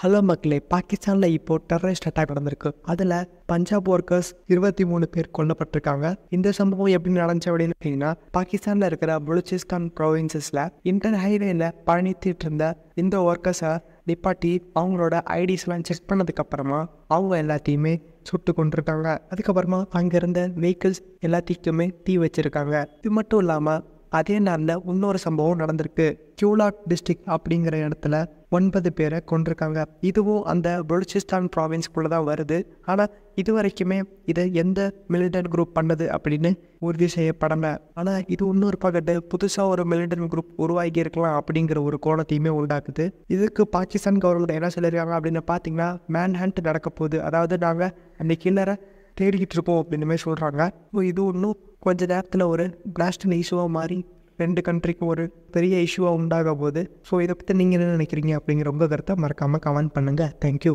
Hello மக்களே, பாகிஸ்தானில் இப்போ டெரரிஸ்ட் அட்டாக் நடந்திருக்கு. அதில் பஞ்சாப் ஒர்க்கர்ஸ் 23 பேர் கொல்லப்பட்டிருக்காங்க. இந்த சம்பவம் எப்படி நடந்துச்சு அப்படின்னு பார்த்தீங்கன்னா, பாகிஸ்தானில் இருக்கிற பலூச்சிஸ்தான் ப்ரொவின்சஸில் இன்டர் ஹைவேல பயணித்துட்டு இருந்த இந்த ஒர்க்கர்ஸை நிப்பாட்டி அவங்களோட ஐடிஸ்லாம் செக் பண்ணதுக்கப்புறமா அவங்க எல்லாத்தையுமே சுட்டு கொண்டிருக்காங்க. அதுக்கப்புறமா அங்கே இருந்த வெஹிக்கிள்ஸ் எல்லாத்தையுமே தீ வச்சிருக்காங்க. இது மட்டும் இல்லாமல் அதே நாளில் இன்னொரு சம்பவம் நடந்திருக்கு. கியூலாக் டிஸ்ட்ரிக்ட் அப்படிங்கிற இடத்துல 9 பேரை கொண்டிருக்காங்க. இதுவும் அந்த பலூச்சிஸ்தான் ப்ராவின்ஸ்குள்ளே தான் வருது. ஆனால் இது வரைக்குமே இதை எந்த மிலிட்டன்ட் குரூப் பண்ணது அப்படின்னு உறுதி செய்யப்படலை. ஆனால் இது இன்னொரு பக்கத்து புதுசாக ஒரு மிலிட்டன்ட் குரூப் உருவாகி இருக்கலாம் அப்படிங்கிற ஒரு கோணத்தையுமே உண்டாக்குது. இதுக்கு பாகிஸ்தான் கவர்மெண்ட் என்ன சொல்லியிருக்காங்க அப்படின்னு பார்த்தீங்கன்னா, மேன் ஹண்ட் நடக்க போகுது. அதாவது நாங்கள் அந்த கில்லரை தேடிக்கிட்டு இருக்கோம் அப்படின்னு சொல்கிறாங்க. இது இன்னும் கொஞ்ச நேரத்தில் ஒரு நேஷ்னல் இஷ்யூவாக மாறி 2 கண்ட்ரிக்கும் ஒரு பெரிய இஷ்யூவாக உண்டாக போகுது. ஸோ இதை பற்றி நீங்கள் என்ன நினைக்கிறீங்க அப்படிங்கிற உங்கள் கருத்தை மறக்காமல் கமெண்ட் பண்ணுங்கள். தேங்க்யூ.